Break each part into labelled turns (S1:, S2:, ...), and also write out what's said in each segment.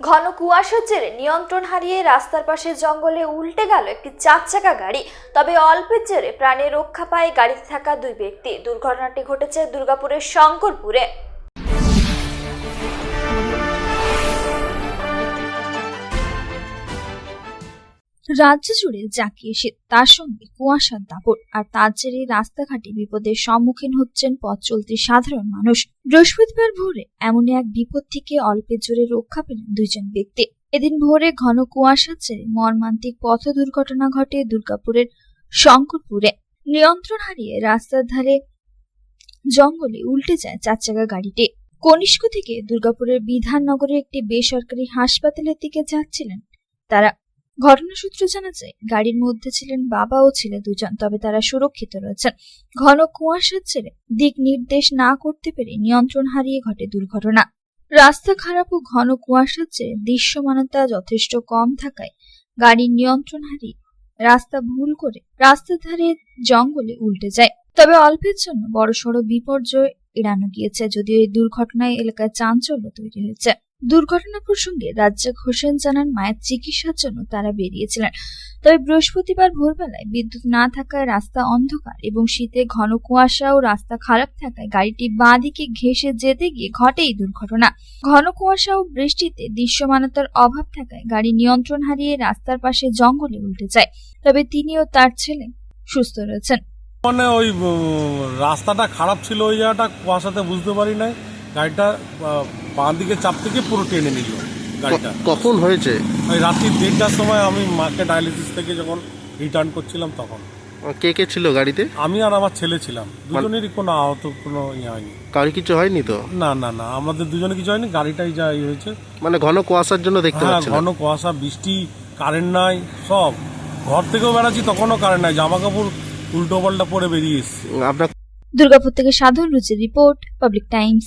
S1: ঘন কুয়াশার জেরে নিয়ন্ত্রণ হারিয়ে রাস্তার পাশে জঙ্গলে উল্টে গেল একটি 4 চাকা গাড়ি। তবে অল্পের জেরে প্রাণে রক্ষা পায় গাড়িতে থাকা 2 ব্যক্তি। দুর্ঘটনাটি ঘটেছে দুর্গাপুরের শঙ্করপুরে। রাজ্য জুড়ে জাঁকিয়ে শীত, তার সঙ্গে কুয়াশার দাপট, আর তার জেরে রাস্তাঘাটে বিপদের সম্মুখীন হচ্ছেন পথ চলতি সাধারণ মানুষ। বৃহস্পতিবার ভোরে এমনই এক বিপদ থেকে অল্পের জোরে রক্ষা পেলেন 2 ব্যক্তি। এদিন ভোরে ঘন কুয়াশার জেরে মর্মান্তিক পথ দুর্ঘটনা ঘটে দুর্গাপুরের শঙ্করপুরে। নিয়ন্ত্রণ হারিয়ে রাস্তার ধারে জঙ্গলে উল্টে যায় 4 চাকা গাড়িটি। কনিষ্ক থেকে দুর্গাপুরের বিধাননগরের একটি বেসরকারি হাসপাতালের দিকে যাচ্ছিলেন তারা। ঘটনা সূত্রে জানা যায়, গাড়ির মধ্যে ছিলেন বাবা ও ছেলে 2জন, তবে তারা সুরক্ষিত রয়েছেন। ঘন কুয়াশার জেরে দিক নির্দেশ না করতে পেরে নিয়ন্ত্রণ হারিয়ে ঘটে দুর্ঘটনা। রাস্তা খারাপ ও ঘন কুয়াশার জেরে দৃশ্যমানতা যথেষ্ট কম থাকায় গাড়ির নিয়ন্ত্রণ হারিয়ে রাস্তা ভুল করে রাস্তার ধারে জঙ্গলে উল্টে যায়। তবে অল্পের জন্য বড়সড় বিপর্যয় এড়ানো গিয়েছে, যদিও এই দুর্ঘটনায় এলাকায় চাঞ্চল্য তৈরি হয়েছে। দুর্ঘটনা প্রসঙ্গে রাজ্জাক হোসেন জানান, মায়ের চিকিৎসার জন্য তারা বেরিয়েছিলেন। তবে বৃহস্পতিবার ভোরবেলায় বিদ্যুৎ না থাকায় রাস্তা অন্ধকার এবং শীতে ঘন কুয়াশা ও রাস্তা খারাপ থাকায় গাড়িটি বাঁ দিকে ঘেঁষে যেতে গিয়ে ঘটে এই দুর্ঘটনা। ঘন কুয়াশা ও বৃষ্টিতে দৃশ্যমানতার অভাব থাকায় গাড়ি নিয়ন্ত্রণ হারিয়ে রাস্তার পাশে জঙ্গলে উল্টে যায়। তবে তিনি ও তার ছেলে সুস্থ রয়েছেন।
S2: মানে ওই রাস্তাটা খারাপ ছিল, ওই জায়গাটা কুয়াশাতে বুঝতে পারি নাই, গাড়িটা বাঁ দিকে চাপ থেকে পুরো টেনে নিল গাড়িটা।
S3: কখন হয়েছে?
S2: ওই রাত্রি 1:30টার সময় আমি মাকে ডায়ালিসিস থেকে যখন রিটার্ন করছিলাম তখন।
S3: কে কে ছিল গাড়িতে?
S2: আমি আর আমার ছেলে ছিলাম, দুজনেরই কোনো আহত কোনো ইয়ে হয়নি।
S3: গাড়ি কিছু হয়নি তো?
S2: না না না, আমাদের দুজনে কিছু হয়নি, গাড়িটাই যা ইয়ে হয়েছে।
S3: মানে ঘন কুয়াশার জন্য দেখতে
S2: হ্যাঁ,
S3: পাচ্ছিলাম।
S2: ঘন কুয়াশা, বৃষ্টি, কারেন্ট নাই, সব ঘর থেকেও বেড়াচ্ছি তখনও কারেন্ট নাই, জামা কাপড় উল্টো পাল্টা পরে বেরিয়ে এসছি।
S3: আপনার
S1: দুর্গাপুর থেকে সাধন রুচির রিপোর্ট, পাবলিক টাইমস।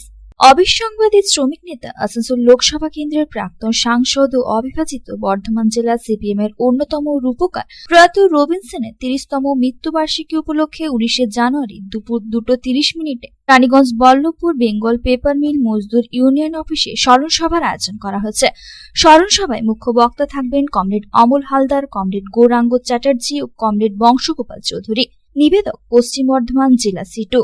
S1: অবিসংবাদী শ্রমিক নেতা, আসানসোল লোকসভা কেন্দ্রের প্রাক্তন সাংসদ ও অবিভাজিত বর্ধমান জেলা সিপিএম এর অন্যতম রূপকার প্রয়াত রবীন সেনের 30তম মৃত্যুবার্ষিকী উপলক্ষে 19শে জানুয়ারি দুপুর 2:30 রানীগঞ্জ বল্লভপুর বেঙ্গল পেপার মিল মজদুর ইউনিয়ন অফিসে স্মরণ সভার আয়োজন করা হয়েছে। স্মরণ সভায় মুখ্য বক্তা থাকবেন কমরেড অমল হালদার, কমরেড গৌরাঙ্গ চ্যাটার্জি ও কমরেড বংশগোপাল চৌধুরী। নিবেদক পশ্চিম বর্ধমান জেলা সি2।